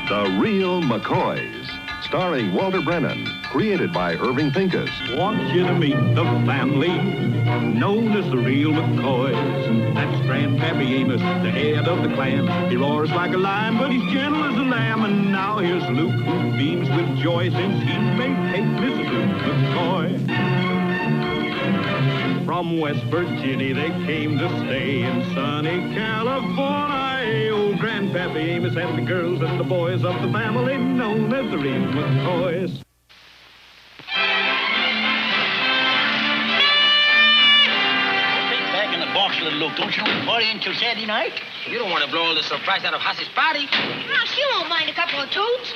The Real Mccoys, starring Walter Brennan, created by Irving Pincus. Want you to meet the family known as the Real Mccoys. That's Grandpappy Amos, the head of the clan. He roars like a lion, but he's gentle as a lamb. And now here's Luke, who beams with joy since he made Kate Miss Luke McCoy. From West Virginia they came to stay in sunny California. Old Grandpappy Amos and the girls and the boys of the family known as the Real McCoys. Back in the box, little Luke. Don't you know we're partying until Saturday night? You don't want to blow all the surprise out of Hassie's party. Well, she won't mind a couple of toots.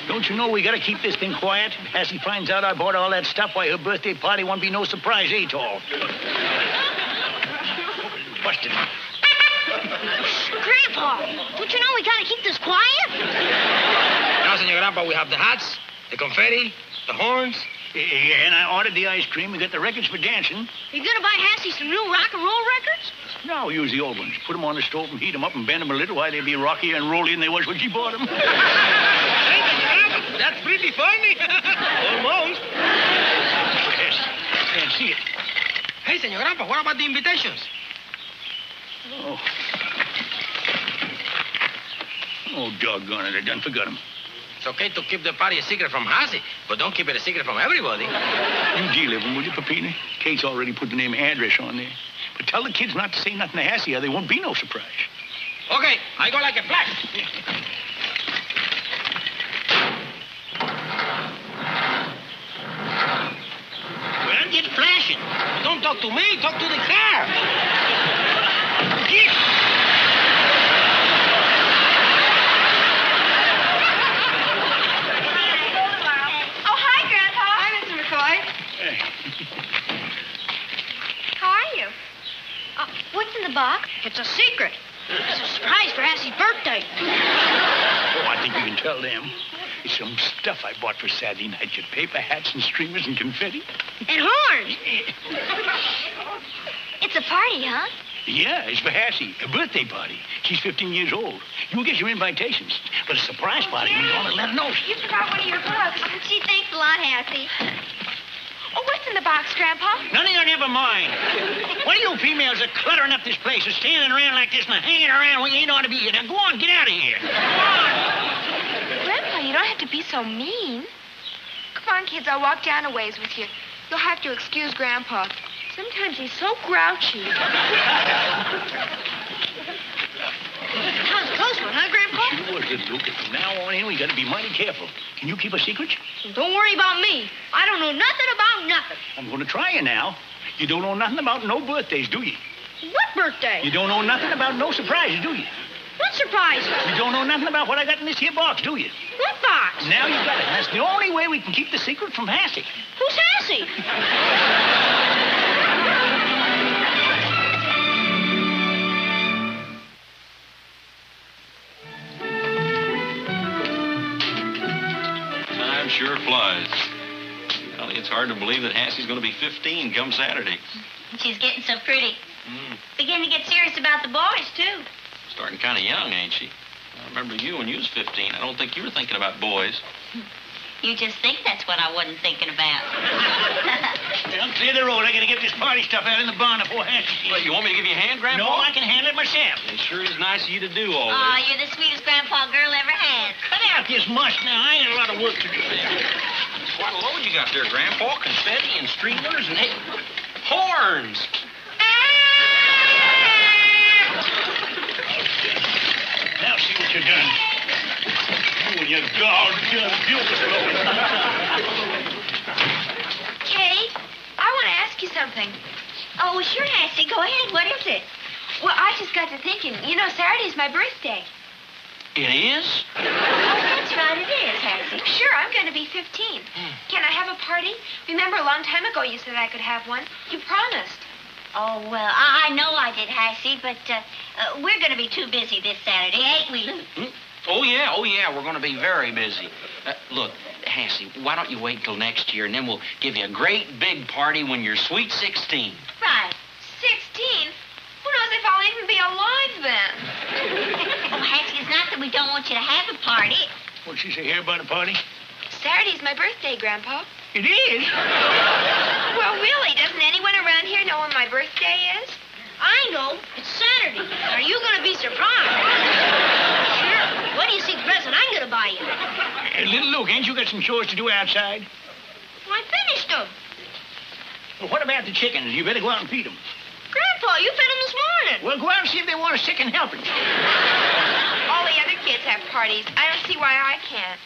Don't you know we gotta keep this thing quiet? As he finds out I bought all that stuff, why her birthday party won't be no surprise, eh, Tall? Busted. Grandpa, don't you know we gotta keep this quiet? Now, Senor Grandpa, we have the hats, the confetti, the horns. Yeah, and I ordered the ice cream. We got the records for dancing. You gonna buy Hassie some new rock and roll records? No, use the old ones. Put them on the stove and heat them up and bend them a little while they'll be rockier and rollier than they was when she bought them. That's pretty funny. Almost. Yes, can't see it. Hey, Senor Grandpa, what about the invitations? Oh. Oh, doggone it. I done forgot them. It's okay to keep the party a secret from Hassie, but don't keep it a secret from everybody. You deal with them, will you, Pepina? Kate's already put the name and address on there. But tell the kids not to say nothing to Hassie or there won't be no surprise. Okay, I go like a flash. Well, I'm just flashing. Don't talk to me, talk to the car. Get. Oh, hi, Grandpa. Hi, Mr. McCoy. Hey. How are you? What's in the box? It's a secret. It's a surprise for Hassie's birthday. Oh, I think you can tell them. It's some stuff I bought for Saturday night. Your paper hats and streamers and confetti. And horns. It's a party, huh? Yeah, it's for Hassie, a birthday party. She's 15 years old. You'll get your invitations. But a surprise party, we're going to let her know. You forgot one of your gloves. Gee, thanks a lot, Hassie. Oh, what's in the box, Grandpa? None of you never mind. What are you females are cluttering up this place and standing around like this and hanging around when you ain't ought to be here? Now, go on, get out of here. Come on. Grandpa, you don't have to be so mean. Come on, kids, I'll walk down a ways with you. You'll have to excuse Grandpa. Sometimes he's so grouchy. That was a close one, huh, Grandpa? Sure was, little Luke. From now on in, we got to be mighty careful. Can you keep a secret? Don't worry about me. I don't know nothing about nothing. I'm going to try you now. You don't know nothing about no birthdays, do you? What birthday? You don't know nothing about no surprises, do you? What surprises? You don't know nothing about what I got in this here box, do you? What box? Now you got it. That's the only way we can keep the secret from Hassie. Who's Hassie? Time sure flies. Golly, it's hard to believe that Hassie's going to be 15 come Saturday. She's getting so pretty. Beginning to get serious about the boys, too. Starting kind of young, ain't she? I remember you when you was 15. I don't think you were thinking about boys. You just think that's what I wasn't thinking about. Well, clear the road. I got to get this party stuff out in the barn before Hassie. What, you want me to give you a hand, Grandpa? No, I can handle it myself. It sure is nice of you to do all Oh, this. you're the sweetest grandpa girl ever had. Cut out this mush now. I ain't a lot of work to do. What a load you got there, Grandpa. Confetti and streamers and horns. Now see what you done. Oh, you doggone beautiful. Kate, I want to ask you something. Oh, sure, Hassie. Go ahead. What is it? Well, I just got to thinking. You know, Saturday's my birthday. It is? Oh, that's right. It is, Hassie. Sure, I'm going to be 15. Can I have a party? Remember, a long time ago you said I could have one. You promised. Oh, well, I know I did, Hassie, but we're going to be too busy this Saturday, ain't we, Luke? Oh, yeah, we're going to be very busy. Look, Hassie, why don't you wait till next year, and then we'll give you a great big party when you're sweet 16. Right. 16? Who knows if I'll even be alive then? Oh, Hassie, want you to have a party. What'd she say here about a party? Saturday's my birthday, Grandpa. It is? Well, really, doesn't anyone around here know when my birthday is? I know. It's Saturday. Are you going to be surprised? Sure. What do you think present I'm going to buy you? Little Luke, ain't you got some chores to do outside? I finished them. Well, what about the chickens? You better go out and feed them. Grandpa, you fed them this morning. Well, go out and see if they want a second helping. All the other kids have parties. I don't see why I can't.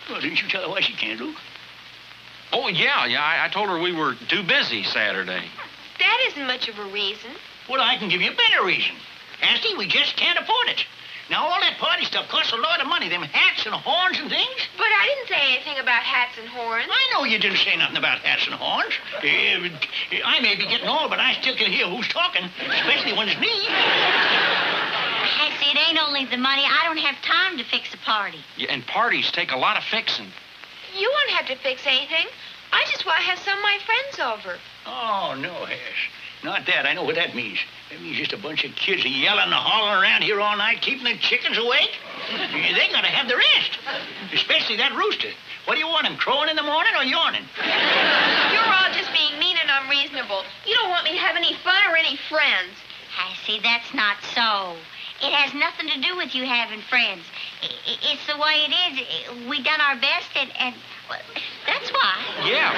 Well, didn't you tell her why she can't, Luke? Oh, yeah. I told her we were too busy Saturday. That isn't much of a reason. Well, I can give you a better reason. Asty, we just can't afford it. Now, all that party stuff costs a lot of money. Them hats and horns and things. But I didn't say anything about hats and horns. I know you didn't say nothing about hats and horns. I may be getting old, but I still can hear who's talking, especially when it's me. Hassy, it ain't only the money. I don't have time to fix a party. Yeah, and parties take a lot of fixing. You won't have to fix anything. I just want to have some of my friends over. Oh, no, Hash. Not that. I know what that means. That means just a bunch of kids yelling and hollering around here all night, keeping the chickens awake. They gotta have the rest. Especially that rooster. What do you want him, crowing in the morning or yawning? You're all just being mean and unreasonable. You don't want me to have any fun or any friends. Hassy, that's not so. It has nothing to do with you having friends. It's the way it is. We done our best, and well, that's why. Yeah.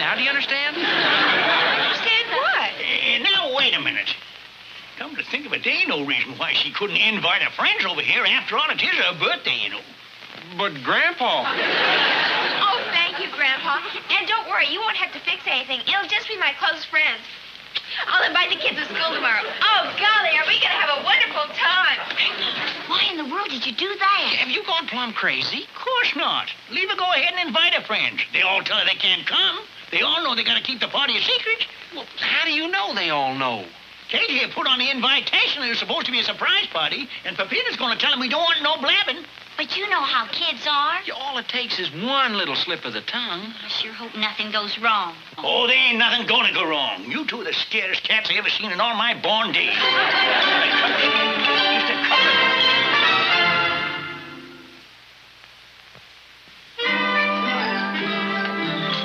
Now, do you understand? Understand what? Now, wait a minute. Come to think of it, there ain't no reason why she couldn't invite her friends over here. After all, it is her birthday, you know. But, Grandpa... Oh, thank you, Grandpa. And don't worry, you won't have to fix anything. It'll just be my close friends. I'll invite the kids to school tomorrow. Oh, golly, are we going to have a wonderful time? Why in the world did you do that? Have you gone plumb crazy? Of course not. Leave her go ahead and invite her friends. They all tell her they can't come. They all know they got to keep the party a secret. Well, how do you know they all know? Katie here put on the invitation that it was supposed to be a surprise party, and Pepina's going to tell them we don't want no blabbing. But you know how kids are. Yeah, all it takes is one little slip of the tongue. I sure hope nothing goes wrong. Oh, there ain't nothing going to go wrong. You two are the scariest cats I ever seen in all my born days. Just a couple.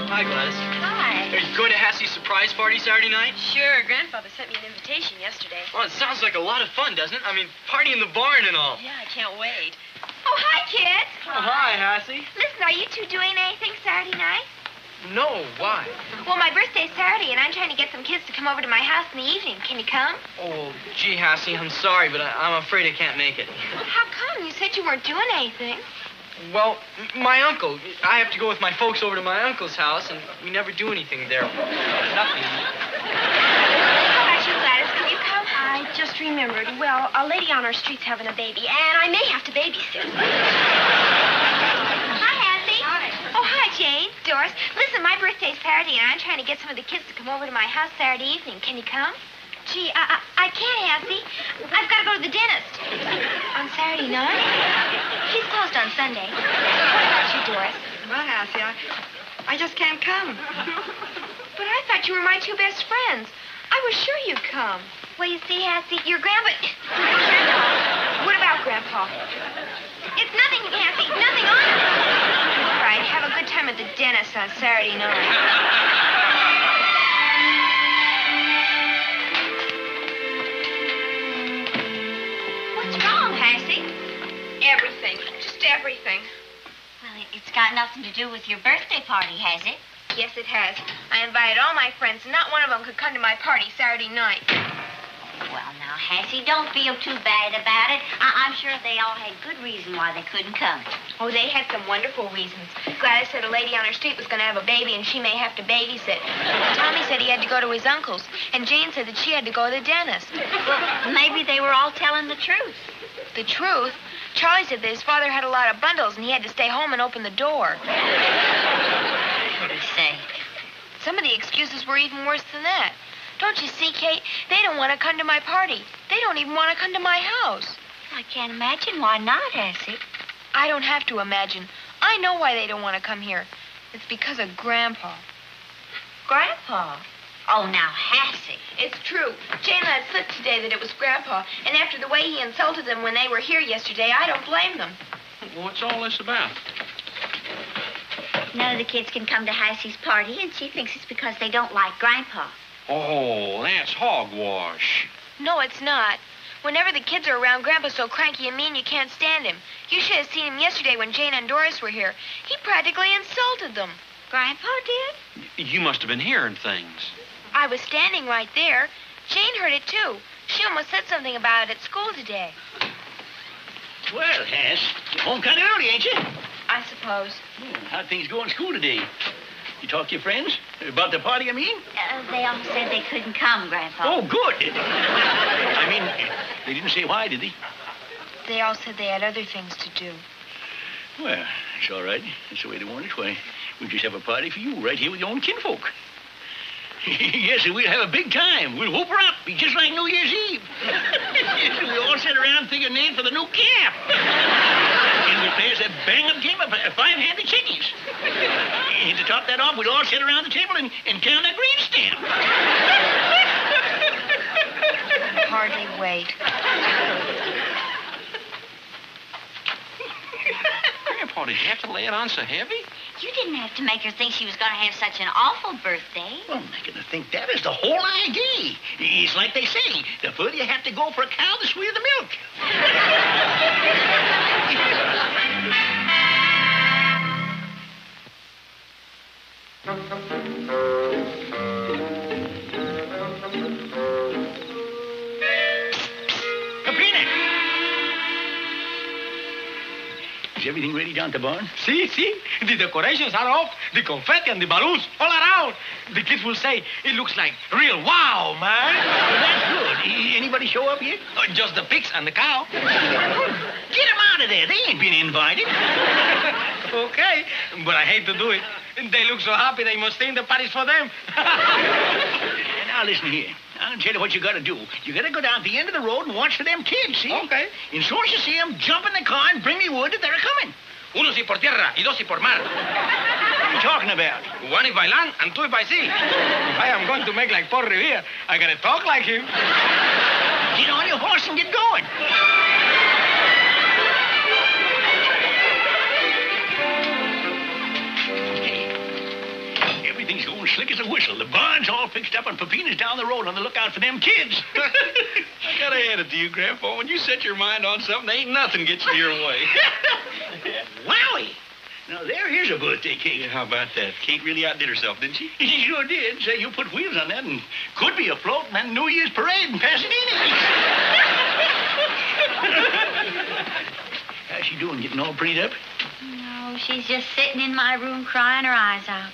Hi, Gladys. Hi. Are you going to Hassie's surprise party Saturday night? Sure, Grandfather sent me an invitation yesterday. Well, it sounds like a lot of fun, doesn't it? I mean, party in the barn and all. Yeah, I can't wait. Oh, hi, kids. Oh, hi, Hassie. Listen, are you two doing anything Saturday night? No, why? Well, my birthday's Saturday, and I'm trying to get some kids to come over to my house in the evening. Can you come? Oh, gee, Hassie, I'm sorry, but I'm afraid I can't make it. How come? You said you weren't doing anything. Well, my uncle. I have to go with my folks over to my uncle's house, and we never do anything there. Nothing. How about you, Gladys? Can you come? I just remembered. Well, a lady on our street's having a baby, and I may have to babysit. Hi, Happy. Hi. Oh, hi, Jane. Doris. Listen, my birthday's Saturday, and I'm trying to get some of the kids to come over to my house Saturday evening. Can you come? Gee, I can't, Happy. I've got to go to the dentist. On Saturday night? He's closed on Sunday. What about you, Doris? Well, Hassie, I just can't come. But I thought you were my two best friends. I was sure you'd come. Well, you see, Hassy, your Grandpa... What about Grandpa? It's nothing, Hassy. Nothing on it. All right, have a good time at the dentist on Saturday night. What's wrong, Hassy? Everything. Just everything. Well, it's got nothing to do with your birthday party, has it? Yes, it has. I invited all my friends, and not one of them could come to my party Saturday night. Well, now, Hassie, don't feel too bad about it. I'm sure they all had good reason why they couldn't come. Oh, they had some wonderful reasons. Gladys said a lady on her street was going to have a baby, and she may have to babysit. Tommy said he had to go to his uncle's, and Jane said that she had to go to the dentist. Well, maybe they were all telling the truth. The truth? Charlie said that his father had a lot of bundles, and he had to stay home and open the door. For goodness sake. Some of the excuses were even worse than that. Don't you see, Kate? They don't want to come to my party. They don't even want to come to my house. I can't imagine why not, Hassie. I don't have to imagine. I know why they don't want to come here. It's because of Grandpa. Grandpa? Oh, now, Hassie. It's true. Jane let slip today that it was Grandpa, and after the way he insulted them when they were here yesterday, I don't blame them. What's all this about? None of the kids can come to Hassie's party, and she thinks it's because they don't like Grandpa. Oh, that's hogwash. No, it's not. Whenever the kids are around, Grandpa's so cranky and mean you can't stand him. You should have seen him yesterday when Jane and Doris were here. He practically insulted them. Grandpa did? You must have been hearing things. I was standing right there. Jane heard it, too. She almost said something about it at school today. Well, Hass, you're home kind of early, ain't you? I suppose. How'd things go in school today? You talk to your friends? About the party, I mean? They all said they couldn't come, Grandpa. Oh, good. I mean, they didn't say why, did they? They all said they had other things to do. Well, it's all right. That's the way they want it. Why, we'll just have a party for you right here with your own kinfolk. Yes, and we'll have a big time. We'll whoop her up. Be just like New Year's Eve. Yes, we'll all sit around and think a name for the new calf. And we'll play us a bang-up game of five-handed chickies. And to top that off, we'll all sit around the table and count a green stamp. I hardly wait. Grandpa, did you have to lay it on so heavy? You didn't have to make her think she was going to have such an awful birthday. Well, making her think that is the whole idea. It's like they say, the further you have to go for a cow, the sweeter the milk. Is everything ready down at the barn? See. The decorations are off. The confetti and the balloons all around. The kids will say, it looks like real wow, man. Well, that's good. Anybody show up yet? Just the pigs and the cow. Get them out of there. They ain't been invited. Okay, but I hate to do it. They look so happy they must think the party's for them. Now, listen here. I'll tell you what you got to do. You got to go down to the end of the road and watch for them kids, see? Okay. And as soon as you see them, jump in the car and bring me word that they're coming. Uno si por tierra y dos si por mar. What are you talking about? One if by land and two if by sea. If I am going to make like Paul Revere, I got to talk like him. Get on your horse and get going. Everything's going slick as a whistle. The barn's all fixed up and Peppina's down the road on the lookout for them kids. I gotta hand it to you, Grandpa. When you set your mind on something, ain't nothing gets in your way. Wowie! Now, here's a birthday cake. How about that? Kate really outdid herself, didn't she? She sure did. Say, you put wheels on that and could be afloat in that New Year's parade in Pasadena. How's she doing? Getting all prettied up? No, she's just sitting in my room crying her eyes out.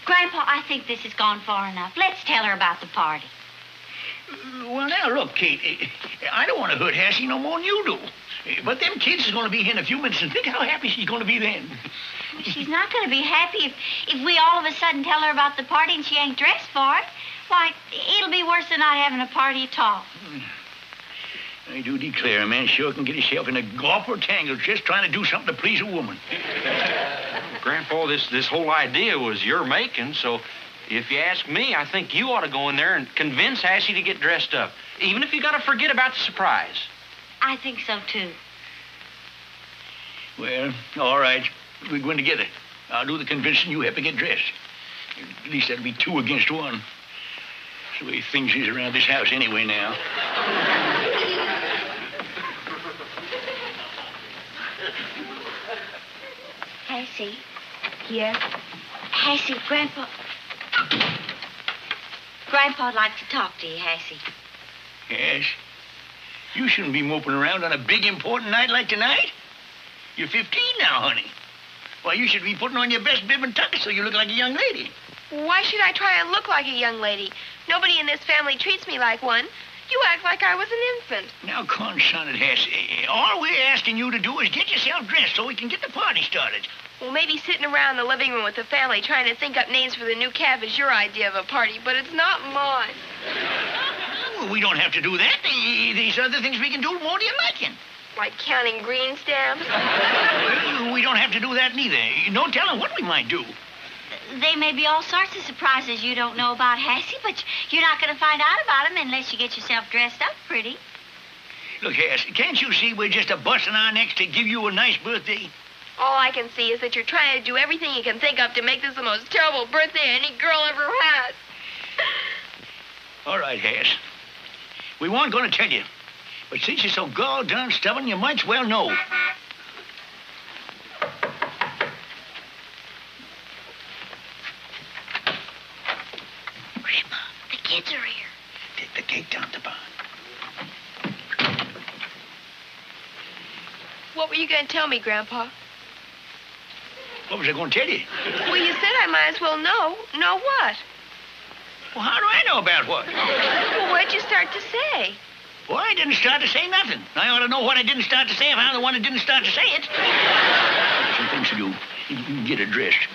Grandpa, I think this has gone far enough. Let's tell her about the party. Well, now, look, Kate, I don't want to hurt Hassie no more than you do. But them kids is going to be here in a few minutes, and think how happy she's going to be then. She's not going to be happy if we all of a sudden tell her about the party and she ain't dressed for it. Why, it'll be worse than not having a party at all. I do declare, a man sure can get himself in a awkward tangle just trying to do something to please a woman. Grandpa, this whole idea was your making, so if you ask me, I think you ought to go in there and convince Hassie to get dressed up, even if you got to forget about the surprise. I think so, too. Well, all right. We're going together. I'll do the convincing. You have to get dressed. At least that'll be 2 against 1. That's the way things is around this house anyway now. Hassie. Yes? Hassie, Grandpa... Grandpa'd like to talk to you, Hassie. Yes? You shouldn't be moping around on a big, important night like tonight. You're 15 now, honey. Why, you should be putting on your best bib and tucker so you look like a young lady. Why should I try and look like a young lady? Nobody in this family treats me like one. You act like I was an infant. Now, confounded Hassie, all we're asking you to do is get yourself dressed so we can get the party started. Well, maybe sitting around the living room with the family trying to think up names for the new calf is your idea of a party, but it's not mine. Well, we don't have to do that. These other things we can do more to your liking. Like counting green stamps? We don't have to do that neither. No telling what we might do. There may be all sorts of surprises you don't know about, Hassie, but you're not going to find out about them unless you get yourself dressed up pretty. Look, Hass, can't you see we're just busting our necks to give you a nice birthday? All I can see is that you're trying to do everything you can think of to make this the most terrible birthday any girl ever had. All right, Hass. We weren't going to tell you. But since you're so gall-darn stubborn, you might as well know. Grandpa, the kids are here. Take the cake down to barn. What were you going to tell me, Grandpa? What was I going to tell you? Well, you said I might as well know. Know what? Well, how do I know about what? Well, what'd you start to say? Well, I didn't start to say nothing. I ought to know what I didn't start to say if I'm the one that didn't start to say it. Some things to do. You can get addressed.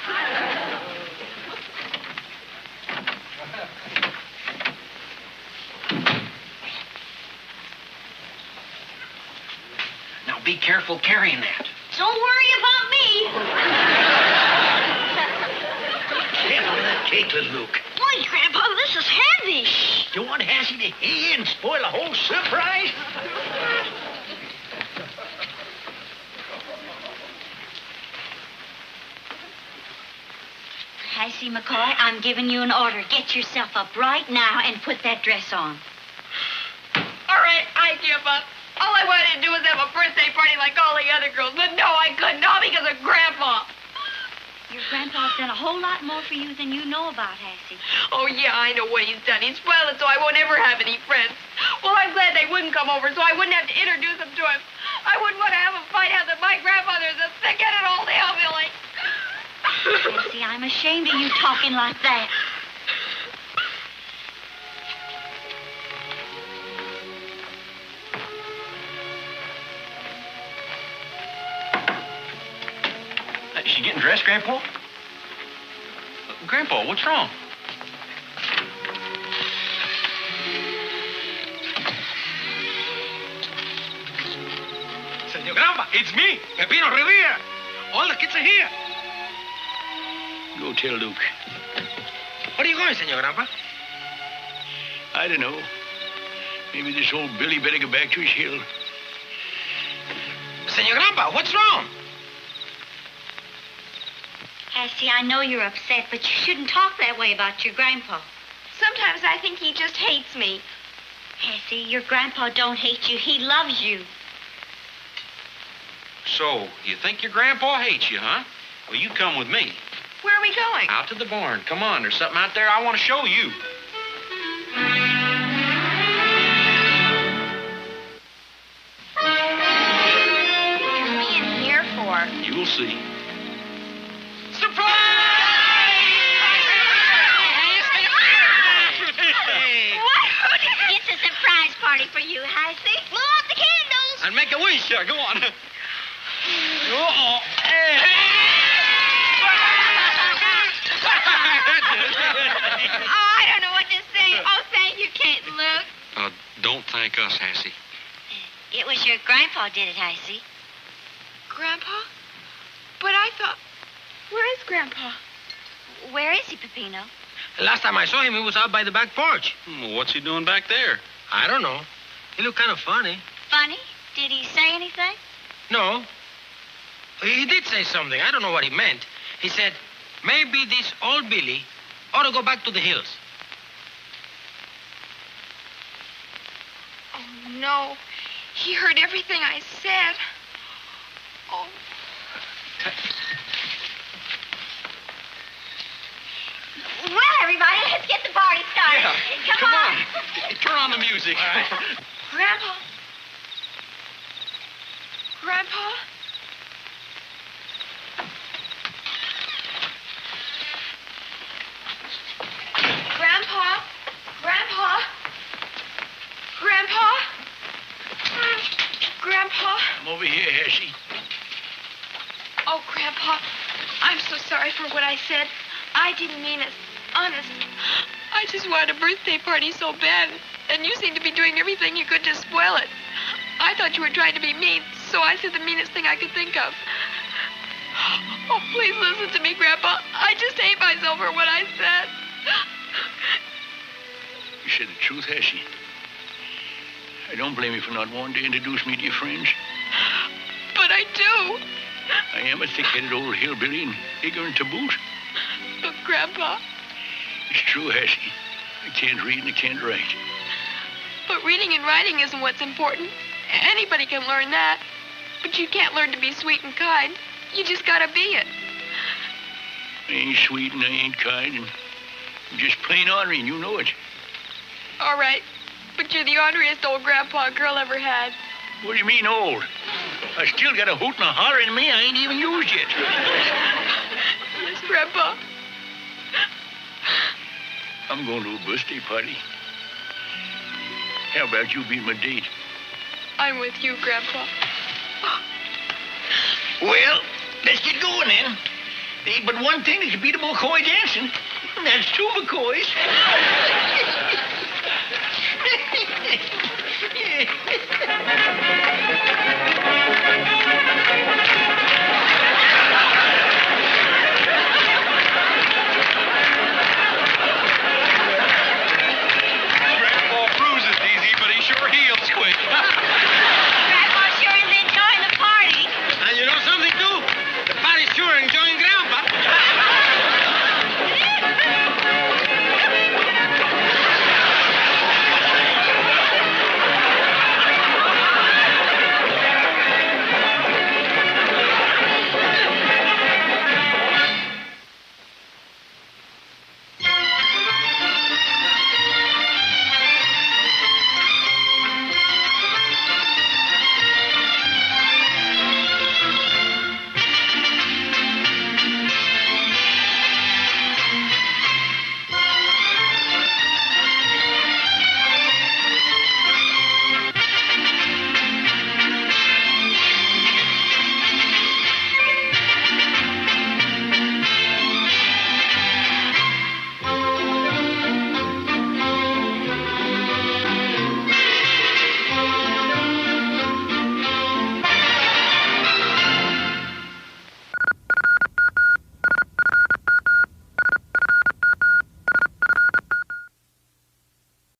Now be careful carrying that. Don't worry about me. Careful of that cake, little Luke. Boy, Grandpa, this is heavy. You want Hassie to hear and spoil the whole surprise? Hassie McCoy, I'm giving you an order. Get yourself up right now and put that dress on. All right, I give up. All I wanted to do was have a birthday party like all the other girls, but no, I couldn't, all because of Grandpa. Your grandpa's done a whole lot more for you than you know about, Hassie. Oh, yeah, I know what he's done. He's spoiled it so I won't ever have any friends. Well, I'm glad they wouldn't come over so I wouldn't have to introduce them to him. I wouldn't want to have a fight out that my grandfather's a thick-headed old hillbilly. Hassie, I'm ashamed of you talking like that. Is she getting dressed, Grandpa? Grandpa, what's wrong? Senor Grandpa, it's me, Pepino Rivera. All the kids are here. Go tell Luke. Where are you going, Senor Grandpa? I don't know. Maybe this old Billy better go back to his hill. Senor Grandpa, what's wrong? Hassie, I know you're upset, but you shouldn't talk that way about your grandpa. Sometimes I think he just hates me. Hassie, your grandpa don't hate you. He loves you. So, you think your grandpa hates you, huh? Well, you come with me. Where are we going? Out to the barn. Come on, there's something out there I want to show you. What are we in here for? You'll see. It's a surprise party for you, Hassie. Blow out the candles. And make a wish. Go on. Oh, I don't know what to say. Oh, thank you, Kate and Luke. Don't thank us, Hassie. It was your grandpa did it, Hassie. Grandpa? But I thought... Where is Grandpa? Where is he, Peppino? Last time I saw him, he was out by the back porch. What's he doing back there? I don't know. He looked kind of funny. Funny? Did he say anything? No. He did say something. I don't know what he meant. He said, maybe this old Billy ought to go back to the hills. Oh, no. He heard everything I said. Oh. Well, everybody, let's get the party started. Yeah. Come on. Turn on the music. Grandpa? Grandpa? Grandpa? Grandpa? Grandpa? Grandpa? Come over here, Hassie. Oh, Grandpa, I'm so sorry for what I said. I didn't mean it. Honest. I just wanted a birthday party so bad, and you seem to be doing everything you could to spoil it. I thought you were trying to be mean, so I said the meanest thing I could think of. Oh, please listen to me, Grandpa. I just hate myself for what I said. You said the truth, Hassie. I don't blame you for not wanting to introduce me to your friends. But I do. I am a thick-headed old hillbilly and ignorant to boot. But, Grandpa... It's true, Hassie. I can't read and I can't write. But reading and writing isn't what's important. Anybody can learn that. But you can't learn to be sweet and kind. You just gotta be it. I ain't sweet and I ain't kind, and I'm just plain ornery, and you know it. All right. But you're the orneriest old grandpa a girl ever had. What do you mean, old? I still got a hoot and a holler in me I ain't even used yet. Yes, Grandpa. I'm going to a birthday party. How about you be my date? I'm with you, Grandpa. Well, let's get going then. There ain't but one thing that can beat a McCoy dancing, and that's two McCoys.